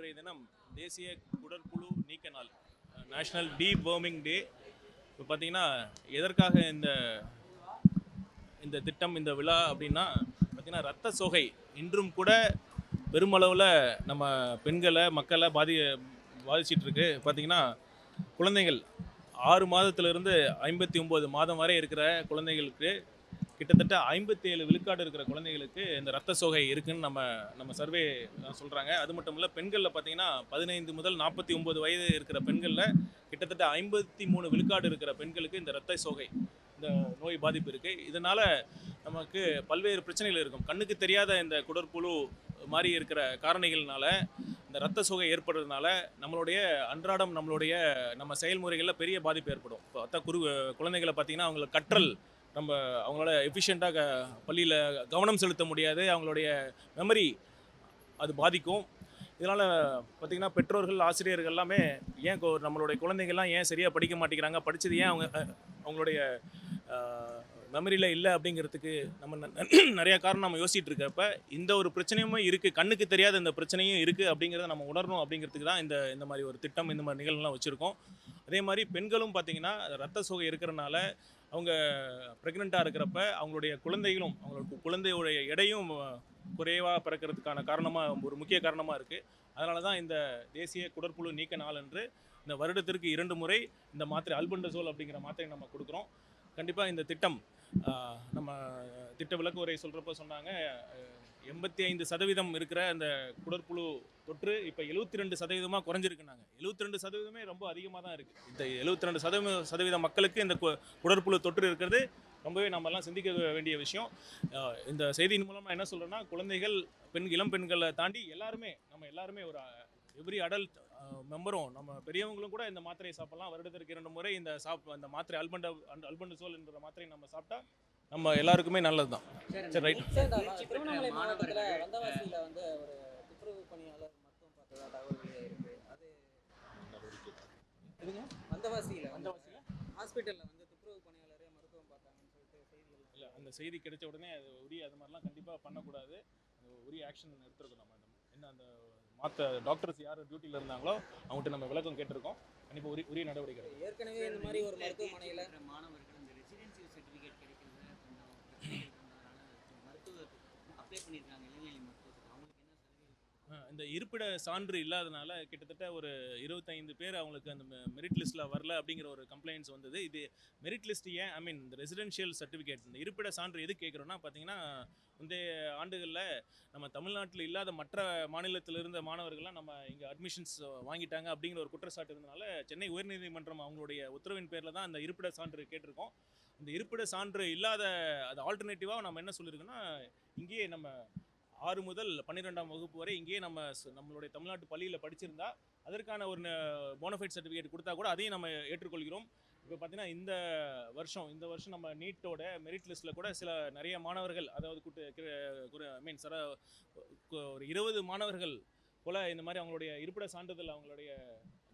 இன்றைய தினம் தேசிய குடற்புழு நீக்க நாள், நேஷனல் டீவர்மிங் டே. இப்போ பார்த்தீங்கன்னா எதற்காக இந்த இந்த திட்டம், இந்த விழா அப்படின்னா பார்த்தீங்கன்னா ரத்த சோகை இன்றும் கூட பெருமளவில் நம்ம மக்களை பாதிச்சிட்டு இருக்கு. பார்த்தீங்கன்னா குழந்தைகள் 6 மாதத்திலிருந்து 59 மாதம் வரை இருக்கிற குழந்தைகளுக்கு கிட்டத்தட்ட 57 விழுக்காடு இருக்கிற குழந்தைகளுக்கு இந்த ரத்த சோகை இருக்குன்னு நம்ம சர்வே சொல்கிறாங்க. அது மட்டும் இல்லை, பெண்களில் பார்த்தீங்கன்னா 15 முதல் 49 வயது இருக்கிற பெண்களில் கிட்டத்தட்ட 53 விழுக்காடு இருக்கிற பெண்களுக்கு இந்த ரத்த சோகை, இந்த நோய் பாதிப்பு இருக்குது. இதனால் நமக்கு பல்வேறு பிரச்சனைகள் இருக்கும். கண்ணுக்கு தெரியாத இந்த குடற்புழு மாதிரி இருக்கிற காரணிகள்னால இந்த ரத்த சோகை ஏற்படுறதுனால நம்மளுடைய அன்றாடம் நம்ம செயல்முறைகளில் பெரிய பாதிப்பு ஏற்படும். இப்போ குழந்தைகளை பார்த்தீங்கன்னா அவங்களுக்கு கற்றல், அவங்களால எஃபிஷியண்ட்டாக பள்ளியில் கவனம் செலுத்த முடியாது. அவங்களுடைய மெமரி அது பாதிக்கும். இதனால் பார்த்திங்கன்னா பெற்றோர்கள், ஆசிரியர்கள் எல்லாமே ஏன் நம்மளுடைய குழந்தைங்கள்லாம் ஏன் சரியாக படிக்க மாட்டேங்கிறாங்க, படித்தது ஏன் அவங்களுடைய மெமரியில் இல்லை அப்படிங்கிறதுக்கு நிறையா காரணம் நம்ம யோசிச்சுட்டு இருக்கப்ப இந்த ஒரு பிரச்சனையுமே இருக்குது, கண்ணுக்கு தெரியாத இந்த பிரச்சனையும் இருக்குது அப்படிங்கிறத நம்ம உணரணும். அப்படிங்கிறதுக்கு தான் இந்த மாதிரி ஒரு திட்டம், இந்த மாதிரி நிகழ்வுலாம் வச்சுருக்கோம். அதே மாதிரி பெண்களும் பார்த்திங்கன்னா ரத்த சோகை இருக்கிறனால அவங்க ப்ரெக்னெண்ட்டாக இருக்கிறப்ப அவங்களுடைய குழந்தையோடைய எடையும் குறைவாக பிறக்கிறதுக்கான ஒரு முக்கிய காரணமாக இருக்குது. அதனால தான் இந்த தேசிய குடற்புழு நீக்க நாள் என்று இந்த வருடத்திற்கு 2 முறை இந்த மாத்திரை அல்பெண்டசோல் அப்படிங்கிற மாத்திரை நம்ம கொடுக்குறோம். கண்டிப்பாக இந்த திட்டம் நம்ம திட்ட விளக்கு உரை சொல்கிறப்ப சொன்னாங்க 85% இருக்கிற அந்த குடற்புழு தொற்று இப்போ 72% குறைஞ்சிருக்குனாங்க. 72% ரொம்ப அதிகமாக தான் இருக்குது. இந்த 72% மக்களுக்கு இந்த குடற்புழு தொற்று இருக்கிறது ரொம்பவே நம்மலாம் சிந்திக்க வேண்டிய விஷயம். இந்த செய்தியின் மூலமாக என்ன சொல்கிறேன்னா, குழந்தைகள், இளம் பெண்களை தாண்டி நம்ம எல்லாருமே ஒரு எவ்ரி அடல்ட் மெம்பரும், நம்ம பெரியவங்களும் கூட இந்த மாத்திரையை சாப்பிடலாம். வருடத்திற்கு 2 முறை இந்த மாத்திரை அல்பெண்டசோல் என்ற மாத்திரை நம்ம சாப்பிட்டா நம்ம எல்லாருக்குமே நல்லது தான். சரி, ரைட். திருவண்ணாமலை மாவட்டத்தில் வந்தவாசியில் வந்து ஒரு துப்புரவு பணியாளர் மருத்துவம் பார்த்ததா தகவல் வெளியாயிருக்கு. அது வந்தவாசியில் ஹாஸ்பிட்டலில் வந்து துப்புரவு பணியாளரே மருத்துவம் பார்த்தாங்கன்னு சொல்லிட்டு செய்திகள் இல்லை, அந்த செய்தி கிடைச்ச உடனே அது மாதிரிலாம் கண்டிப்பாக பண்ணக்கூடாது. உரிய ஆக்ஷன் எடுத்துருக்கோம். நம்ம அந்த டாக்டர்ஸ் யார் டியூட்டியில் இருந்தாங்களோ அவங்ககிட்ட நம்ம விளக்கம் கேட்டிருக்கோம். கண்டிப்பாக உரிய நடவடிக்கை. ஏற்கனவே இந்த மாதிரி ஒரு மருத்துவமனையில் மாணவர்கள் இந்த ரெசிடென்சியல் சர்டிஃபிகேட் கிடைக்கிறது மருத்துவ அப்ளை பண்ணியிருக்காங்க. இளநிலை மருத்துவத்துக்கு அவங்களுக்கு என்ன சலுகை? இந்த இருப்பிட சான்று இல்லாதனால கிட்டத்தட்ட ஒரு 25 பேர் அவங்களுக்கு அந்த மெரிட் லிஸ்ட்டில் வரல அப்படிங்கிற ஒரு கம்ப்ளைண்ட்ஸ் வந்தது. இது மெரிட் லிஸ்ட் ஏன், இந்த ரெசிடென்ஷியல் சர்டிஃபிகேட், இந்த இருப்பிட சான்று எது கேட்குறோன்னா பார்த்தீங்கன்னா, முந்தைய ஆண்டுகளில் நம்ம தமிழ்நாட்டில் இல்லாத மற்ற மாநிலத்தில் இருந்த மாணவர்கள்லாம் நம்ம இங்கே அட்மிஷன்ஸ் வாங்கிட்டாங்க அப்படிங்கிற ஒரு குற்றச்சாட்டு இருந்தனால சென்னை உயர்நீதிமன்றம் அவங்களுடைய உத்தரவின் பேரில் தான் அந்த இருப்பிட சான்று கேட்டிருக்கோம். இந்த இருப்பிட சான்று இல்லாத அது ஆல்டர்னேட்டிவாக நம்ம என்ன சொல்லியிருக்கோன்னா, இங்கேயே நம்ம 6 முதல் 12ஆம் வகுப்பு வரை இங்கேயே நம்மளுடைய தமிழ்நாட்டு பள்ளியில் படிச்சிருந்தா அதற்கான ஒரு போனஃபைட் சர்டிஃபிகேட் கொடுத்தா கூட அதையும் நம்ம ஏற்றுக்கொள்கிறோம். இப்போ பார்த்தீங்கன்னா இந்த வருஷம் நம்ம நீட்டோட மெரிட் லிஸ்ட்டில் கூட நிறைய மாணவர்கள், அதாவது ஒரு 20 மாணவர்கள் போல் இந்த மாதிரி அவங்களுடைய இருப்பிட சான்றிதழ் அவங்களுடைய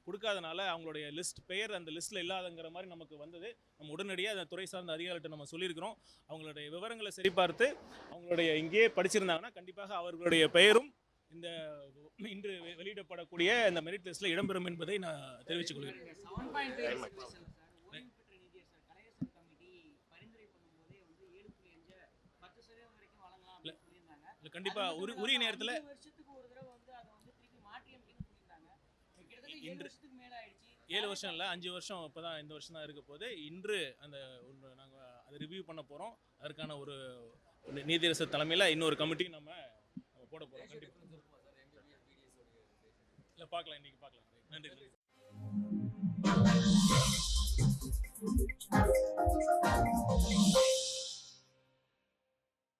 கொடுக்காதனால அவங்களுடைய பெயர் அந்த லிஸ்ட்டில் இல்லாதங்கிற மாதிரி நமக்கு வந்தது. நம்ம உடனடியாக அந்த துறை சார்ந்த அதிகாரிகிட்ட நம்ம சொல்லியிருக்கிறோம். அவங்களுடைய விவரங்களை சரிபார்த்து அவங்களுடைய இங்கேயே படிச்சிருந்தாங்கன்னா கண்டிப்பாக அவர்களுடைய பெயரும் இந்த இன்று வெளியிடப்படக்கூடிய இந்த மெரிட் லிஸ்ட்டில் இடம்பெறும் என்பதை நான் தெரிவித்துக் கொள்கிறேன். கண்டிப்பாக உரிய நேரத்தில் இன்று 7 வருஷம் இல்லை, 5 வருஷம் இப்போ தான், இந்த வருஷம் தான் இருக்க போது. இன்று நாங்கள் அதை ரிவ்யூ பண்ண போகிறோம். அதற்கான ஒரு நீதியரசர் தலைமையில் இன்னொரு கமிட்டி நம்ம போட போகிறோம். கண்டிப்பாக இல்லை, பார்க்கலாம், இன்றைக்கி பார்க்கலாம். நன்றி.